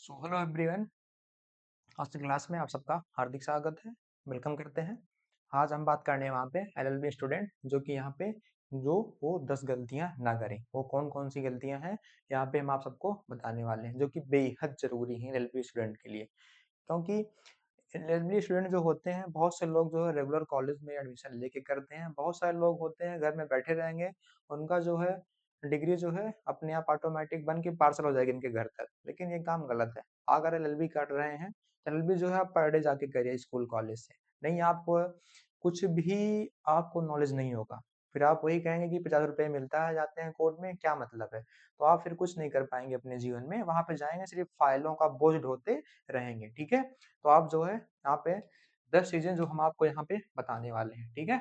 So hello everyone. आज की class में आप सबका हार्दिक स्वागत है। वेलकम करते हैं। आज हम बात करने हैं वहाँ पे एलएलबी स्टूडेंट जो कि यहाँ पे जो वो 10 गलतियां ना करें। वो कौन कौन सी गलतियां हैं यहाँ पे हम आप सबको बताने वाले हैं, जो कि बेहद जरूरी हैं एलएलबी स्टूडेंट के लिए। क्योंकि एलएलबी स्टूडेंट जो होते हैं, बहुत से लोग जो है रेगुलर कॉलेज में एडमिशन लेके करते हैं, बहुत सारे लोग होते हैं घर में बैठे रहेंगे, उनका जो है डिग्री जो है अपने आप ऑटोमेटिक बन के पार्सल हो जाएगी इनके घर तक। लेकिन ये काम गलत है। अगर एलएलबी कर रहे हैं, एलएलबी जो है आप पर डे जाके करिए स्कूल कॉलेज से। नहीं, आप कुछ भी आपको नॉलेज नहीं होगा, फिर आप वही कहेंगे कि 50 रुपये मिलता है, जाते हैं कोर्ट में, क्या मतलब है। तो आप फिर कुछ नहीं कर पाएंगे अपने जीवन में। वहां पे जाएंगे सिर्फ फाइलों का बोझ ढोते रहेंगे। ठीक है, तो आप जो है यहाँ पे 10 चीजें जो हम आपको यहाँ पे बताने वाले हैं। ठीक है,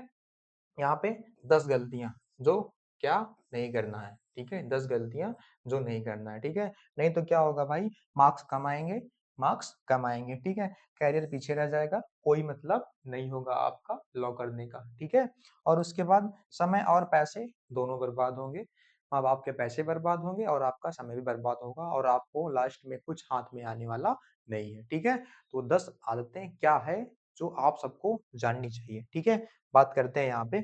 यहाँ पे 10 गलतियां जो क्या नहीं करना है। ठीक है, 10 गलतियां जो नहीं करना है। ठीक है, नहीं तो क्या होगा भाई, मार्क्स कम आएंगे, मार्क्स कम आएंगे। ठीक है, कैरियर पीछे रह जाएगा, कोई मतलब नहीं होगा आपका लॉ करने का। ठीक है, और उसके बाद समय और पैसे दोनों बर्बाद होंगे। माँ बाप के पैसे बर्बाद होंगे और आपका समय भी बर्बाद होगा, और आपको लास्ट में कुछ हाथ में आने वाला नहीं है। ठीक है, तो 10 आदतें क्या है जो आप सबको जाननी चाहिए। ठीक है, बात करते हैं यहाँ पे।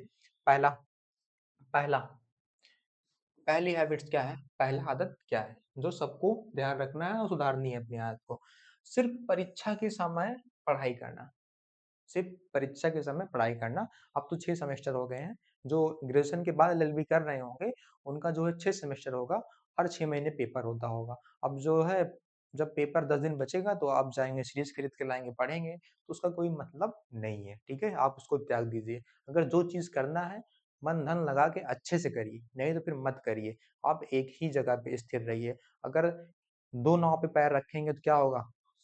पहला पहला पहली हैबिट्स क्या है, पहला आदत क्या है जो सबको ध्यान रखना है और सुधारनी है अपनी आदत को। सिर्फ परीक्षा के समय पढ़ाई करना, सिर्फ परीक्षा के समय पढ़ाई करना। अब तो 6 सेमेस्टर हो गए हैं। जो ग्रेजुएशन के बाद एलएलबी कर रहे होंगे, उनका जो है 6 सेमेस्टर होगा, हर 6 महीने पेपर होता होगा। अब जो है जब पेपर 10 दिन बचेगा तो आप जाएंगे सीरीज खरीद के लाएंगे, पढ़ेंगे, तो उसका कोई मतलब नहीं है। ठीक है, आप उसको त्याग दीजिए। अगर जो चीज करना है, मन धन लगा के अच्छे से करिए, नहीं तो फिर मत करिए। आप एक ही जगह पे स्थिर रहिए। अगर दो नाव पे पैर रखेंगे तो क्या होगा,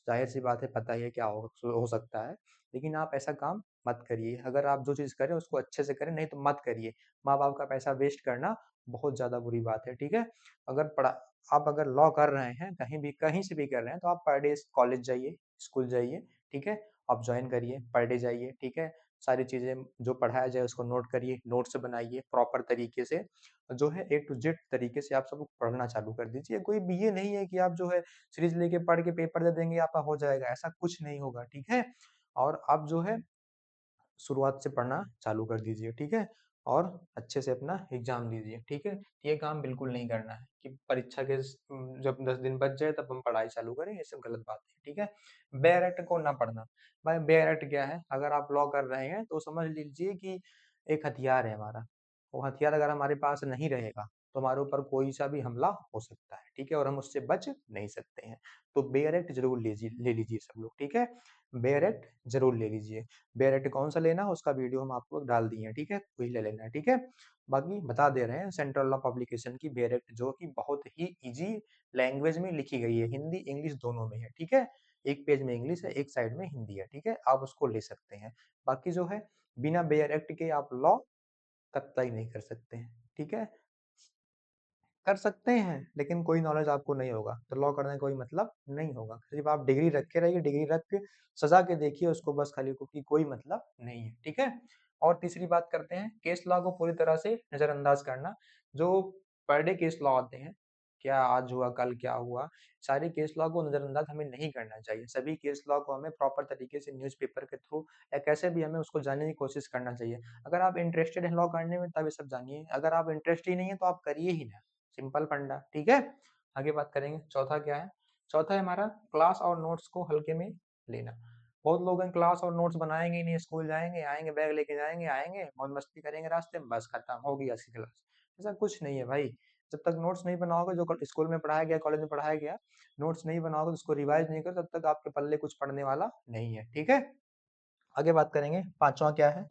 जाहिर सी बात है, पता ही है क्या हो सकता है। लेकिन आप ऐसा काम मत करिए। अगर आप जो चीज करें उसको अच्छे से करें, नहीं तो मत करिए। माँ बाप का पैसा वेस्ट करना बहुत ज्यादा बुरी बात है। ठीक है, अगर पढ़ा आप अगर लॉ कर रहे हैं, कहीं से भी कर रहे हैं, तो आप पर डे कॉलेज जाइए, स्कूल जाइए। ठीक है, आप ज्वाइन करिए, पर डे जाइए। ठीक है, सारी चीजें जो पढ़ाया जाए उसको नोट करिए, नोट्स बनाइए प्रॉपर तरीके से, जो है ए टू जेड तरीके से आप सब पढ़ना चालू कर दीजिए। कोई भी ये नहीं है कि आप जो है सीरीज लेके पढ़ के पेपर दे देंगे आपका हो जाएगा, ऐसा कुछ नहीं होगा। ठीक है, और आप जो है शुरुआत से पढ़ना चालू कर दीजिए। ठीक है, और अच्छे से अपना एग्जाम दीजिए। ठीक है, ये काम बिल्कुल नहीं करना है कि परीक्षा के जब 10 दिन बच जाए तब हम पढ़ाई चालू करें, ये सब गलत बात है। ठीक है, बेयर एक्ट को ना पढ़ना। भाई बेयर एक्ट क्या है, अगर आप लॉ कर रहे हैं तो समझ लीजिए कि एक हथियार है हमारा। वो हथियार अगर हमारे पास नहीं रहेगा तो हमारे ऊपर कोई सा भी हमला हो सकता है। ठीक है, और हम उससे बच नहीं सकते हैं। तो बेयर एक्ट जरूर ले लीजिए सब लोग। ठीक है, बेयर एक्ट जरूर ले लीजिए। बेयर एक्ट कौन सा लेना है उसका वीडियो हम आपको डाल दिए हैं। ठीक है, वही ले लेना है। ठीक है, बाकी बता दे रहे हैं, सेंट्रल लॉ पब्लिकेशन की बेयर एक्ट, जो कि बहुत ही इजी लैंग्वेज में लिखी गई है, हिंदी इंग्लिश दोनों में है। ठीक है, एक पेज में इंग्लिश है, एक साइड में हिंदी है। ठीक है, आप उसको ले सकते हैं। बाकी जो है बिना बेयर एक्ट के आप लॉ कतई नहीं कर सकते हैं। ठीक है, कर सकते हैं लेकिन कोई नॉलेज आपको नहीं होगा तो लॉ करने का कोई मतलब नहीं होगा। सिर्फ आप डिग्री रखे रहिए, डिग्री रख के सजा के देखिए उसको बस खाली को, कि कोई मतलब नहीं है। ठीक है, और तीसरी बात करते हैं केस लॉ को पूरी तरह से नजरअंदाज करना। जो पर डे केस लॉ आते हैं, क्या आज हुआ कल क्या हुआ, सारे केस लॉ को नजरअंदाज हमें नहीं करना चाहिए। सभी केस लॉ को हमें प्रॉपर तरीके से न्यूज़पेपर के थ्रू या कैसे भी हमें उसको जानने की कोशिश करना चाहिए। अगर आप इंटरेस्टेड हैं लॉ करने में तब ये सब जानिए, अगर आप इंटरेस्ट ही नहीं है तो आप करिए ही ना। सिंपल फंडा। ठीक है, आगे बात करेंगे। चौथा क्या है, चौथा है हमारा क्लास और नोट्स को हल्के में लेना। बहुत लोग हैं क्लास और नोट्स बनाएंगे ही नहीं, स्कूल जाएंगे, आएंगे बैग लेके जाएंगे, आएंगे मौज मस्ती करेंगे रास्ते में, बस खत्म हो गई आज की क्लास। ऐसा कुछ नहीं है भाई। जब तक नोट्स नहीं बनाओगे, जो स्कूल में पढ़ाया गया, कॉलेज में पढ़ाया गया, नोट्स नहीं बनाओगे, उसको रिवाइज नहीं करो, तब तक आपके पल्ले कुछ पढ़ने वाला नहीं है। ठीक है, आगे बात करेंगे। पांचवा क्या है,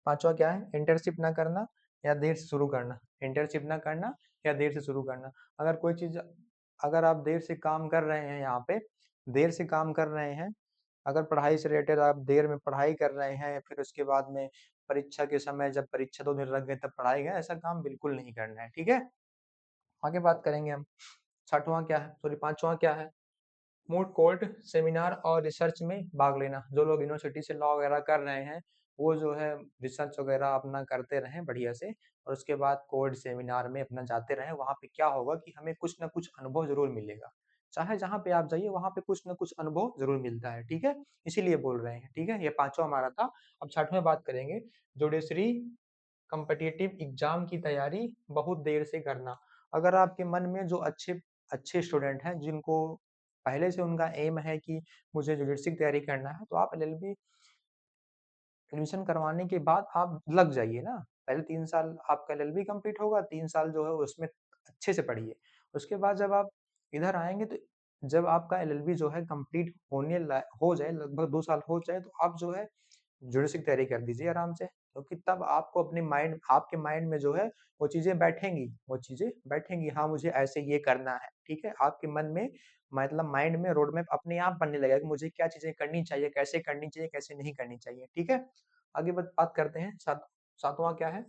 पांचवा क्या है, इंटर्नशिप ना करना या देर से शुरू करना। इंटर्नशिप ना करना या देर से शुरू करना। अगर कोई चीज, अगर आप देर से काम कर रहे हैं, यहाँ पे देर से काम कर रहे हैं, अगर पढ़ाई से रिलेटेड आप देर में पढ़ाई कर रहे हैं, फिर उसके बाद में परीक्षा के समय जब परीक्षा 2 दिन रख गए तब पढ़ाई गए, ऐसा काम बिल्कुल नहीं करना है। ठीक है, आगे बात करेंगे हम। छठवां क्या है, सॉरी पांचवा क्या है, मूट कोर्ट सेमिनार और रिसर्च में भाग लेना। जो लोग यूनिवर्सिटी से लॉ वगैरह कर रहे हैं, वो जो है रिसर्च वगैरह अपना करते रहें बढ़िया से, और उसके बाद कोर्ट सेमिनार में अपना जाते रहें। वहां पे क्या होगा कि हमें कुछ ना कुछ अनुभव जरूर मिलेगा। चाहे जहाँ पे आप जाइए वहाँ पे कुछ न कुछ अनुभव ज़रूर मिलता है, ठीक है? इसीलिए बोल रहे हैं, ठीक है? ये 5वाँ हमारा था। अब 6ठवें बात करेंगे, जुडिशरी कॉम्पिटिटिव एग्ज़ाम की तैयारी बहुत देर से करना। अगर आपके मन में जो अच्छे अच्छे स्टूडेंट हैं, जिनको पहले से उनका एम है कि मुझे जुडिशरी की तैयारी करना है, तो आप एलएलबी एडमिशन करवाने के बाद आप लग जाइए ना। पहले 3 साल आपका एलएलबी कंप्लीट होगा, 3 साल जो है उसमें अच्छे से पढ़िए। उसके बाद जब आप इधर आएँगे तो जब आपका एलएलबी जो है कंप्लीट हो जाए, लगभग 2 साल हो जाए, तो आप जो है जुडिशरी की तैयारी कर दीजिए आराम से, क्योंकि तब आपको अपने माइंड आपके माइंड में जो है वो चीज़ें बैठेंगी, हाँ, मुझे ऐसे ये करना है, ठीक है? आपके मन में मतलब माइंड में रोड मैप अपने आप बनने लगेगा कि मुझे क्या चीज़ें करनी चाहिए, कैसे करनी चाहिए, कैसे नहीं करनी चाहिए, ठीक है? आगे बात करते हैं, 7वाँ क्या है?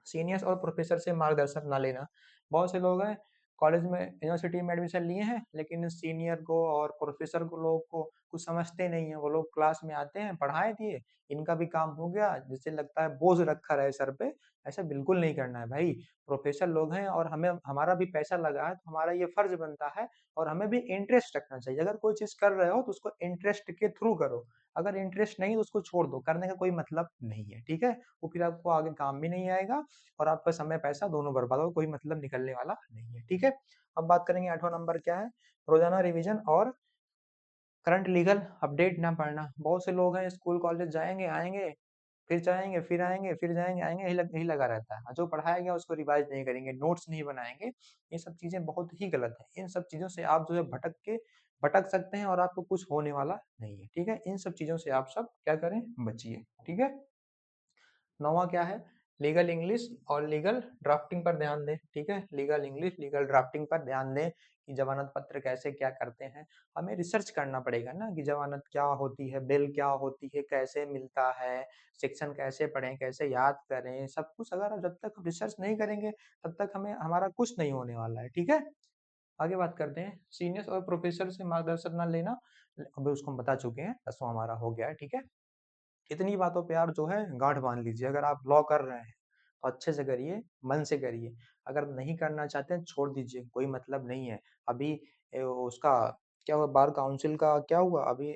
सीनियर्स और प्रोफेसर से मार्गदर्शन ना लेना। बहुत से लोग हैं कॉलेज में यूनिवर्सिटी में एडमिशन लिए हैं, लेकिन सीनियर को और प्रोफेसर को लोग को कुछ समझते नहीं हैं। वो लोग क्लास में आते हैं, पढ़ाए दिए, इनका भी काम हो गया, जिससे लगता है बोझ रखा रहे सर पे। ऐसा बिल्कुल नहीं करना है भाई। प्रोफेसर लोग हैं और हमें हमारा भी पैसा लगा है, तो हमारा ये फर्ज बनता है और हमें भी इंटरेस्ट रखना चाहिए। अगर कोई चीज़ कर रहे हो तो उसको इंटरेस्ट के थ्रू करो। अगर इंटरेस्ट नहीं है तो उसको छोड़ दो, करने का कोई मतलब नहीं है, ठीक है? वो फिर आपको आगे काम भी नहीं आएगा और आपका समय पैसा दोनों बर्बाद होगा, कोई मतलब निकलने वाला नहीं है, ठीक है? अब बात करेंगे 8वां नंबर क्या है? रोज़ाना रिवीजन और करंट लीगल अपडेट ना पढ़ना। बहुत से लोग हैं स्कूल कॉलेज जाएँगे, आएँगे, फिर जाएँगे, फिर आएँगे, फिर जाएँगे, आएँगे, यही लगा रहता है। जो पढ़ाया गया उसको रिवाइज़ नहीं करेंगे, नोट्स नहीं बनाएँगे। ये सब चीज़ें बहुत ही गलत हैं। इन सब चीज़ों से आप जो है भटक सकते हैं और आपको कुछ होने वाला नहीं है, ठीक है? इन सब चीज़ों से आप सब क्या करें? बचिए, ठीक है? 9वां क्या है? लीगल इंग्लिश और लीगल ड्राफ्टिंग पर ध्यान दें, ठीक है? लीगल इंग्लिश, लीगल ड्राफ्टिंग पर ध्यान दें कि ज़मानत पत्र कैसे क्या करते हैं। हमें रिसर्च करना पड़ेगा ना कि ज़मानत क्या होती है, बेल क्या होती है, कैसे मिलता है, सेक्शन कैसे पढ़ें, कैसे याद करें, सब कुछ अगर जब तक रिसर्च नहीं करेंगे, तब तक हमें हमारा कुछ नहीं होने वाला है, ठीक है? आगे बात करते हैं, सीनियर्स और प्रोफेसर से मार्गदर्शन ना लेना, अभी उसको हम बता चुके हैं, 10वां हमारा हो गया है, ठीक है? इतनी बातों पे आप जो है गांठ बांध लीजिए। अगर आप लॉ कर रहे हैं तो अच्छे से करिए, मन से करिए। अगर नहीं करना चाहते हैं छोड़ दीजिए, कोई मतलब नहीं है। अभी उसका क्या हुआ, बार काउंसिल का क्या हुआ, अभी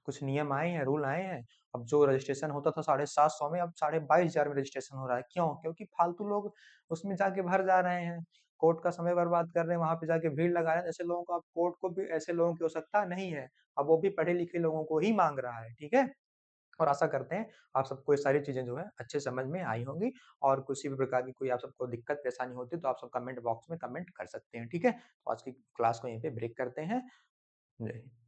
कुछ नियम आए हैं, रूल आए हैं। अब जो रजिस्ट्रेशन होता था 750 में, अब 22,500 में रजिस्ट्रेशन हो रहा है। क्यों? क्योंकि फालतू लोग उसमें जाके भर जा रहे हैं, कोर्ट का समय बर्बाद कर रहे हैं, वहां पे जाके भीड़ लगा रहे हैं। ऐसे लोगों को, अब कोर्ट को भी ऐसे लोगों की आवश्यकता नहीं है। अब वो भी पढ़े लिखे लोगों को ही मांग रहा है, ठीक है? और आशा करते हैं आप सबको ये सारी चीज़ें जो है अच्छे समझ में आई होंगी और किसी भी प्रकार की कोई आप सबको दिक्कत परेशानी होती है तो आप सब कमेंट बॉक्स में कमेंट कर सकते हैं, ठीक है? तो आज की क्लास को यहीं पे ब्रेक करते हैं। जय हिंद।